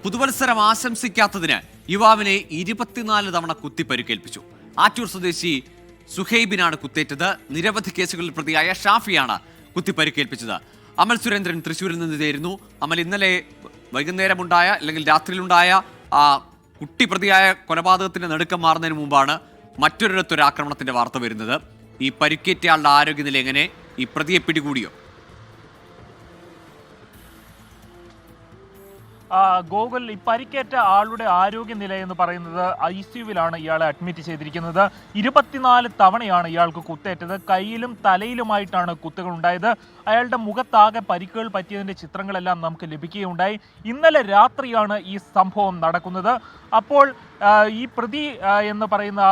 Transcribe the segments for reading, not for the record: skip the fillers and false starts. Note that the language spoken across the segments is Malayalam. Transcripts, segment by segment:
പുതുവത്സരം ആശംസിക്കാത്തതിന് യുവാവിനെ 24 തവണ കുത്തി പരിക്കേൽപ്പിച്ചു. ആറ്റൂർ സ്വദേശി സുഹൈബിനാണ് കുത്തേറ്റത്. നിരവധി കേസുകളിൽ പ്രതിയായ ഷാഫിയാണ് കുത്തി പരിക്കേൽപ്പിച്ചത്. അമൽ സുരേന്ദ്രൻ തൃശ്ശൂരിൽ നിന്ന് ചേരുന്നു. അമൽ, ഇന്നലെ വൈകുന്നേരമുണ്ടായ അല്ലെങ്കിൽ രാത്രിയിലുണ്ടായ കുട്ടി പ്രതിയായ കൊലപാതകത്തിന്റെ നടുക്കം മാറുന്നതിന് മുമ്പാണ് മറ്റൊരിടത്തൊരു ആക്രമണത്തിന്റെ വാർത്ത വരുന്നത്. ഈ പരിക്കേറ്റയാളുടെ ആരോഗ്യനില എങ്ങനെ? ഈ പ്രതിയെ പിടികൂടിയോ? ഗോകുൽ, ഈ പരിക്കേറ്റ ആളുടെ ആരോഗ്യനില എന്ന് പറയുന്നത് ICUവിലാണ് ഇയാളെ അഡ്മിറ്റ് ചെയ്തിരിക്കുന്നത്. 24 തവണയാണ് ഇയാൾക്ക് കുത്തേറ്റത്. കയ്യിലും തലയിലുമായിട്ടാണ് കുത്തുകൾ ഉണ്ടായത്. അയാളുടെ മുഖത്താകെ പരിക്കുകൾ പറ്റിയതിൻ്റെ ചിത്രങ്ങളെല്ലാം നമുക്ക് ലഭിക്കുകയുണ്ടായി. ഇന്നലെ രാത്രിയാണ് ഈ സംഭവം നടക്കുന്നത്. അപ്പോൾ ഈ പ്രതി എന്ന് പറയുന്ന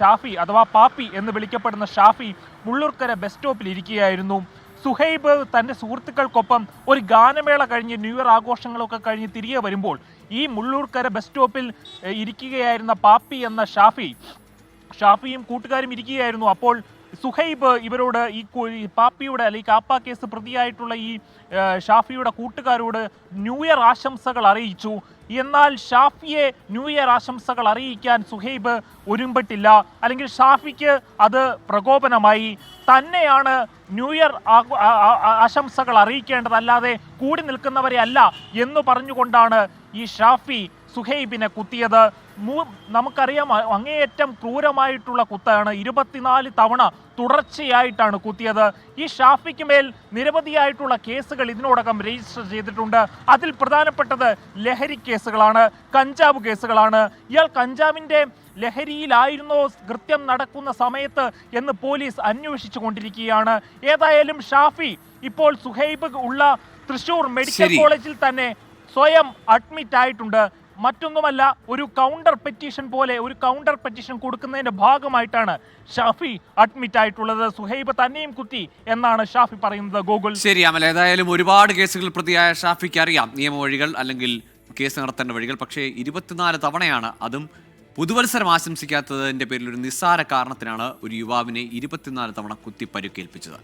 ഷാഫി അഥവാ പാപ്പി എന്ന് വിളിക്കപ്പെടുന്ന ഷാഫി മുള്ളൂർക്കര ബസ് സ്റ്റോപ്പിൽ ഇരിക്കുകയായിരുന്നു. സുഹൈബ് തൻ്റെ സുഹൃത്തുക്കൾക്കൊപ്പം ഒരു ഗാനമേള കഴിഞ്ഞ് ന്യൂ ഇയർ ആഘോഷങ്ങളൊക്കെ കഴിഞ്ഞ് തിരികെ വരുമ്പോൾ ഈ മുള്ളൂർക്കര ബസ് സ്റ്റോപ്പിൽ ഇരിക്കുകയായിരുന്ന പാപ്പി എന്ന ഷാഫിയും കൂട്ടുകാരും ഇരിക്കുകയായിരുന്നു. അപ്പോൾ സുഹൈബ് ഇവരോട് ഈ പാപ്പിയുടെ അല്ലെങ്കിൽ കാപ്പ കേസ് പ്രതിയായിട്ടുള്ള ഈ ഷാഫിയുടെ കൂട്ടുകാരോട് ന്യൂ ഇയർ ആശംസകൾ അറിയിച്ചു. എന്നാൽ ഷാഫിയെ ന്യൂ ഇയർ ആശംസകൾ അറിയിക്കാൻ സുഹൈബ് ഒരുമ്പെട്ടില്ല. അല്ലെങ്കിൽ ഷാഫിക്ക് അത് പ്രകോപനമായി. തന്നെയാണ് ന്യൂ ഇയർ ആശംസകൾ അറിയിക്കേണ്ടതല്ലാതെ കൂടി നിൽക്കുന്നവരെ അല്ല എന്ന് പറഞ്ഞുകൊണ്ടാണ് ഈ ഷാഫി സുഹൈബിനെ കുത്തിയത്. നമുക്കറിയാം, അങ്ങേയറ്റം ക്രൂരമായിട്ടുള്ള കുത്താണ്. 24 തവണ തുടർച്ചയായിട്ടാണ് കുത്തിയത്. ഈ ഷാഫിക്ക് മേൽ നിരവധിയായിട്ടുള്ള കേസുകൾ ഇതിനോടകം രജിസ്റ്റർ ചെയ്തിട്ടുണ്ട്. അതിൽ പ്രധാനപ്പെട്ടത് ലഹരി കേസുകളാണ്, കഞ്ചാവ് കേസുകളാണ്. ഇയാൾ കഞ്ചാവിൻ്റെ ലഹരിയിലായിരുന്നോ കൃത്യം നടക്കുന്ന സമയത്ത് എന്ന് പോലീസ് അന്വേഷിച്ചു കൊണ്ടിരിക്കുകയാണ്. ഏതായാലും ഷാഫി ഇപ്പോൾ സുഹൈബ് ഉള്ള തൃശൂർ മെഡിക്കൽ കോളേജിൽ തന്നെ സ്വയം അഡ്മിറ്റ് ആയിട്ടുണ്ട്. മറ്റൊന്നുമല്ല, ഒരു കൗണ്ടർ പെറ്റീഷൻ കൊടുക്കുന്നതിന്റെ ഭാഗമായിട്ടാണ് ഷാഫി അഡ്മിറ്റ് ആയിട്ടുള്ളത്. സുഹൈബ് തന്നെയും കുത്തി എന്നാണ് ഷാഫി പറയുന്നത്. ഗോകുൽ, ശരി അമൽ, ഏതായാലും ഒരുപാട് കേസുകൾ പ്രതിയായ ഷാഫിക്ക് അറിയാം നിയമവഴികൾ അല്ലെങ്കിൽ കേസ് നടത്തേണ്ട വഴികൾ. പക്ഷേ 24 തവണയാണ്, അതും പുതുവത്സരം ആശംസിക്കാത്തതിന്റെ പേരിൽ ഒരു നിസ്സാര കാരണത്തിനാണ് ഒരു യുവാവിനെ 24 തവണ കുത്തി പരിക്കേൽപ്പിച്ചത്.